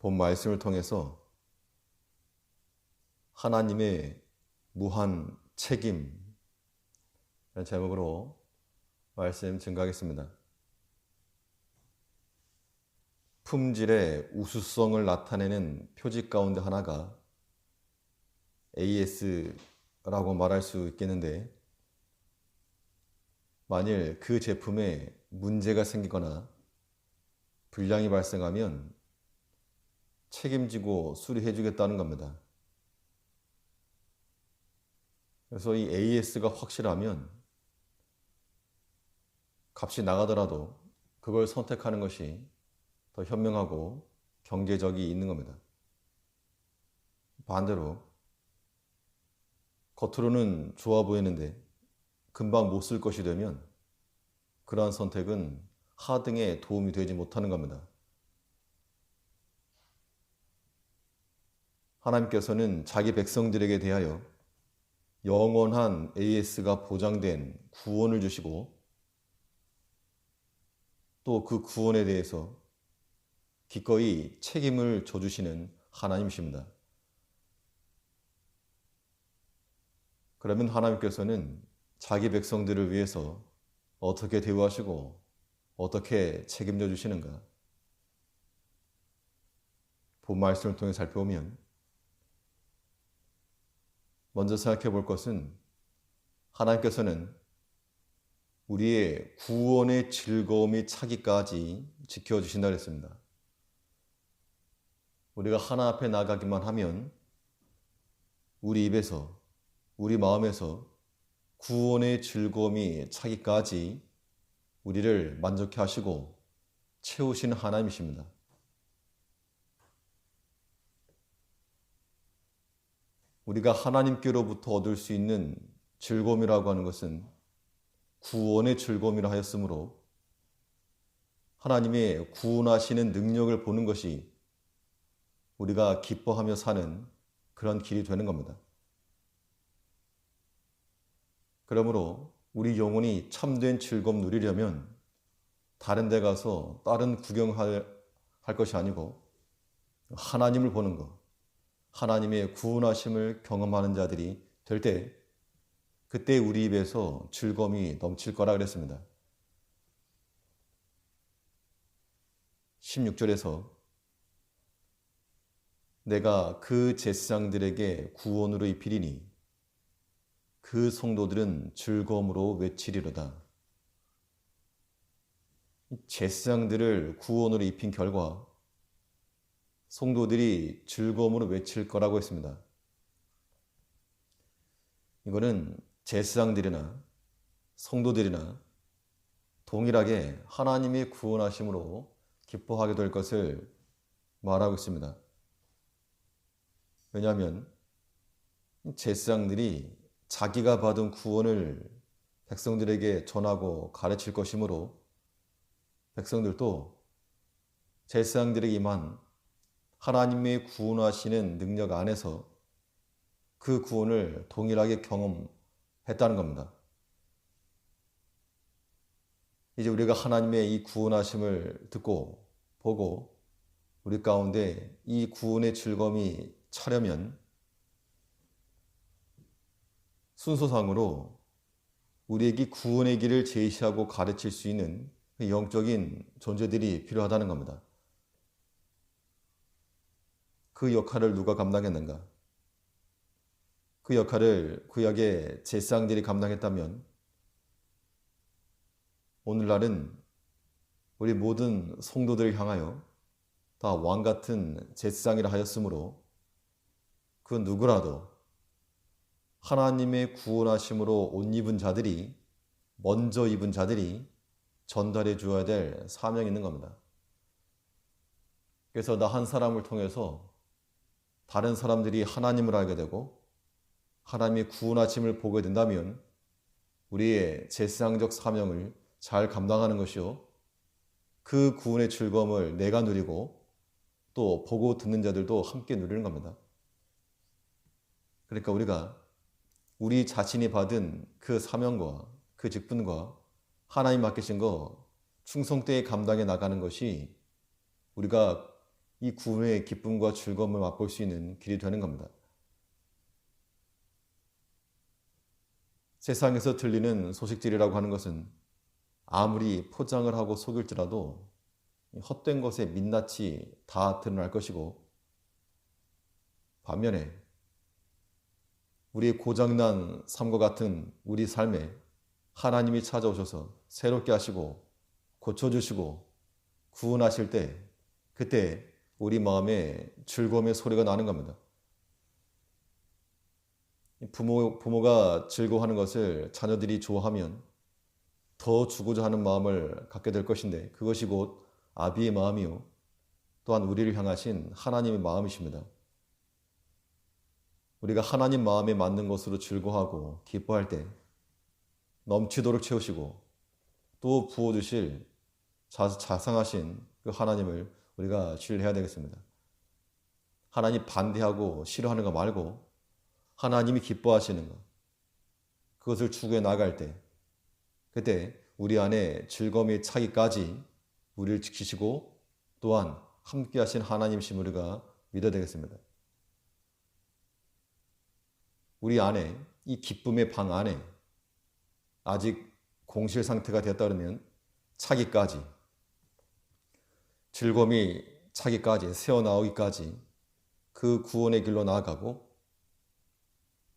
본 말씀을 통해서 하나님의 무한 책임이라는 제목으로 말씀 증거하겠습니다. 품질의 우수성을 나타내는 표지 가운데 하나가 AS라고 말할 수 있겠는데, 만일 그 제품에 문제가 생기거나 불량이 발생하면 책임지고 수리해 주겠다는 겁니다. 그래서 이 AS가 확실하면 값이 나가더라도 그걸 선택하는 것이 더 현명하고 경제적이 있는 겁니다. 반대로 겉으로는 좋아 보이는데 금방 못 쓸 것이 되면 그러한 선택은 하등에 도움이 되지 못하는 겁니다. 하나님께서는 자기 백성들에게 대하여 영원한 AS가 보장된 구원을 주시고, 또 그 구원에 대해서 기꺼이 책임을 져주시는 하나님이십니다. 그러면 하나님께서는 자기 백성들을 위해서 어떻게 대우하시고 어떻게 책임져 주시는가? 본 말씀을 통해 살펴보면 먼저 생각해 볼 것은, 하나님께서는 우리의 구원의 즐거움이 차기까지 지켜주신다 그랬습니다. 우리가 하나 앞에 나가기만 하면 우리 입에서, 우리 마음에서 구원의 즐거움이 차기까지 우리를 만족해 하시고 채우시는 하나님이십니다. 우리가 하나님께로부터 얻을 수 있는 즐거움이라고 하는 것은 구원의 즐거움이라 하였으므로, 하나님의 구원하시는 능력을 보는 것이 우리가 기뻐하며 사는 그런 길이 되는 겁니다. 그러므로 우리 영혼이 참된 즐거움 누리려면 다른 데 가서 다른 구경할 것이 아니고 하나님을 보는 것, 하나님의 구원하심을 경험하는 자들이 될 때, 그때 우리 입에서 즐거움이 넘칠 거라 그랬습니다. 16절에서 내가 그 제사장들에게 구원으로 입히리니 그 성도들은 즐거움으로 외치리로다. 제사장들을 구원으로 입힌 결과 성도들이 즐거움으로 외칠 거라고 했습니다. 이거는 제사장들이나 성도들이나 동일하게 하나님의 구원하심으로 기뻐하게 될 것을 말하고 있습니다. 왜냐하면 제사장들이 자기가 받은 구원을 백성들에게 전하고 가르칠 것이므로, 백성들도 제사장들에게 임한 하나님의 구원하시는 능력 안에서 그 구원을 동일하게 경험했다는 겁니다. 이제 우리가 하나님의 이 구원하심을 듣고 보고 우리 가운데 이 구원의 즐거움이 차려면 순서상으로 우리에게 구원의 길을 제시하고 가르칠 수 있는 영적인 존재들이 필요하다는 겁니다. 그 역할을 누가 감당했는가? 그 역할을 구약의 제사장들이 감당했다면, 오늘날은 우리 모든 성도들을 향하여 다 왕같은 제사장이라 하였으므로 그 누구라도 하나님의 구원하심으로 옷 입은 자들이, 먼저 입은 자들이 전달해 주어야 될 사명이 있는 겁니다. 그래서 나 한 사람을 통해서 다른 사람들이 하나님을 알게 되고 하나님의 구원하심을 보게 된다면 우리의 제사장적 사명을 잘 감당하는 것이요, 그 구원의 즐거움을 내가 누리고 또 보고 듣는 자들도 함께 누리는 겁니다. 그러니까 우리가 우리 자신이 받은 그 사명과 그 직분과 하나님 맡기신 거 충성되게 감당해 나가는 것이 우리가 이 구원의 기쁨과 즐거움을 맛볼 수 있는 길이 되는 겁니다. 세상에서 들리는 소식들이라고 하는 것은 아무리 포장을 하고 속일지라도 헛된 것에 민낯이 다 드러날 것이고, 반면에 우리의 고장난 삶과 같은 우리 삶에 하나님이 찾아오셔서 새롭게 하시고 고쳐주시고 구원하실 때, 그때 우리 마음에 즐거움의 소리가 나는 겁니다. 부모가 즐거워하는 것을 자녀들이 좋아하면 더 주고자 하는 마음을 갖게 될 것인데, 그것이 곧 아비의 마음이요 또한 우리를 향하신 하나님의 마음이십니다. 우리가 하나님 마음에 맞는 것으로 즐거워하고 기뻐할 때 넘치도록 채우시고 또 부어주실 자상하신 그 하나님을 우리가 신뢰해야 되겠습니다. 하나님 반대하고 싫어하는 거 말고 하나님이 기뻐하시는 것, 그것을 추구해 나갈 때, 그때 우리 안에 즐거움이 차기까지 우리를 지키시고 또한 함께 하신 하나님이신 우리가 믿어야 되겠습니다. 우리 안에, 이 기쁨의 방 안에 아직 공실 상태가 되었다 그러면 차기까지, 즐거움이 차기까지, 새어나오기까지 그 구원의 길로 나아가고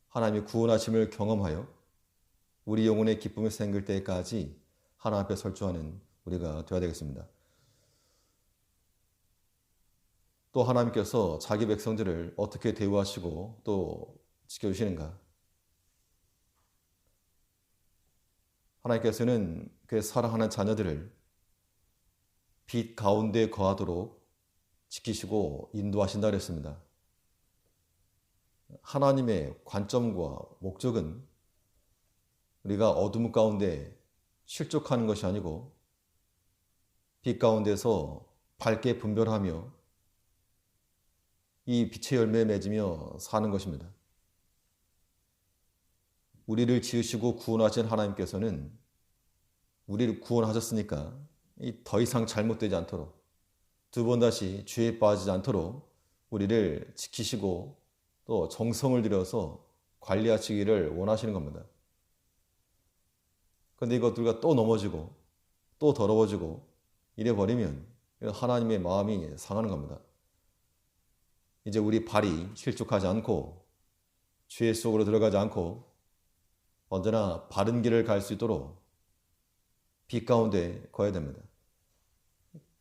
하나님의 구원하심을 경험하여 우리 영혼의 기쁨이 생길 때까지 하나님 앞에 설주하는 우리가 되어야 되겠습니다. 또 하나님께서 자기 백성들을 어떻게 대우하시고 또 지켜주시는가? 하나님께서는 그 사랑하는 자녀들을 빛 가운데 거하도록 지키시고 인도하신다 그랬습니다. 하나님의 관점과 목적은 우리가 어둠 가운데 실족하는 것이 아니고 빛 가운데서 밝게 분별하며 이 빛의 열매에 맺으며 사는 것입니다. 우리를 지으시고 구원하신 하나님께서는 우리를 구원하셨으니까 더 이상 잘못되지 않도록, 두 번 다시 죄에 빠지지 않도록 우리를 지키시고 또 정성을 들여서 관리하시기를 원하시는 겁니다. 그런데 이것들과 또 넘어지고 또 더러워지고 이래버리면 하나님의 마음이 상하는 겁니다. 이제 우리 발이 실족하지 않고 죄 속으로 들어가지 않고 언제나 바른 길을 갈 수 있도록 빛 가운데 거야 됩니다.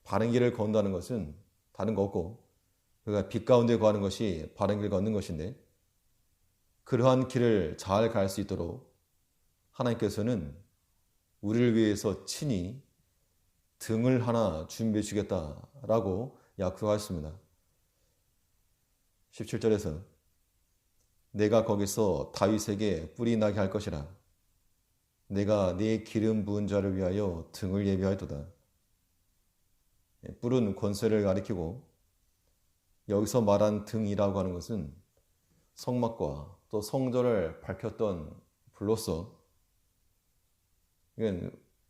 바른 길을 건다는 것은 다른 거 없고 그가 빛 가운데 거하는 것이 바른 길 걷는 것인데, 그러한 길을 잘 갈 수 있도록 하나님께서는 우리를 위해서 친히 등을 하나 준비해 주겠다라고 약속하셨습니다. 17절에서 내가 거기서 다윗에게 뿔이 나게 할 것이라. 내가 네 기름 부은 자를 위하여 등을 예비하였도다. 뿔은 권세를 가리키고 여기서 말한 등이라고 하는 것은 성막과 또 성전을 밝혔던 불로서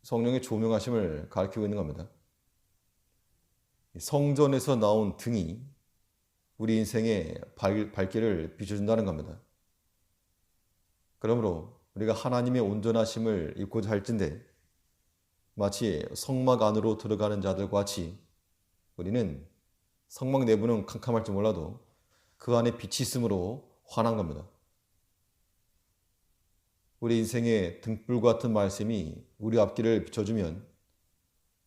성령의 조명하심을 가리키고 있는 겁니다. 성전에서 나온 등이 우리 인생의 발길을 비춰준다는 겁니다. 그러므로 우리가 하나님의 온전하심을 입고자 할진대 마치 성막 안으로 들어가는 자들과 같이 우리는 성막 내부는 캄캄할지 몰라도 그 안에 빛이 있으므로 환한 겁니다. 우리 인생의 등불 같은 말씀이 우리 앞길을 비춰주면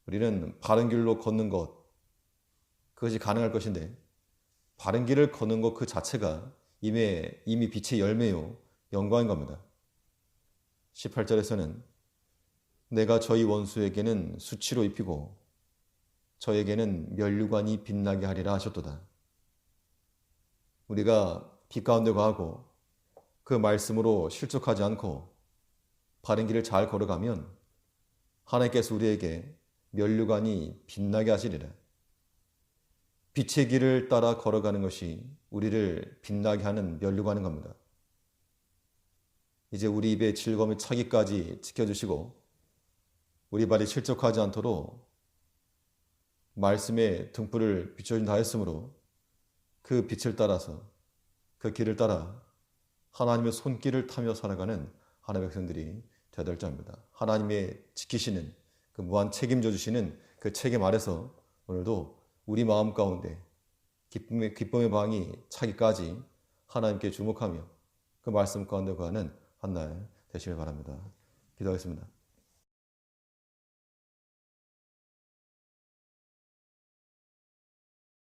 우리는 바른 길로 걷는 것, 그것이 가능할 것인데, 바른 길을 걷는 것 그 자체가 이미 빛의 열매요 영광인 겁니다. 18절에서는 내가 저희 원수에게는 수치로 입히고 저에게는 면류관이 빛나게 하리라 하셨도다. 우리가 빛 가운데 거하고 그 말씀으로 실족하지 않고 바른 길을 잘 걸어가면 하나님께서 우리에게 면류관이 빛나게 하시리라. 빛의 길을 따라 걸어가는 것이 우리를 빛나게 하는 면류관인 겁니다. 이제 우리 입에 즐거움이 차기까지 지켜주시고 우리 발이 실족하지 않도록 말씀의 등불을 비춰준다 했으므로 그 빛을 따라서 그 길을 따라 하나님의 손길을 타며 살아가는 하나님의 백성들이 되어야 될 자입니다. 하나님의 지키시는 그 무한 책임져 주시는 그 책임 아래서 오늘도 우리 마음 가운데 기쁨의 방이 차기까지 하나님께 주목하며 그 말씀 가운데 거하는 한 날 되시길 바랍니다. 기도하겠습니다.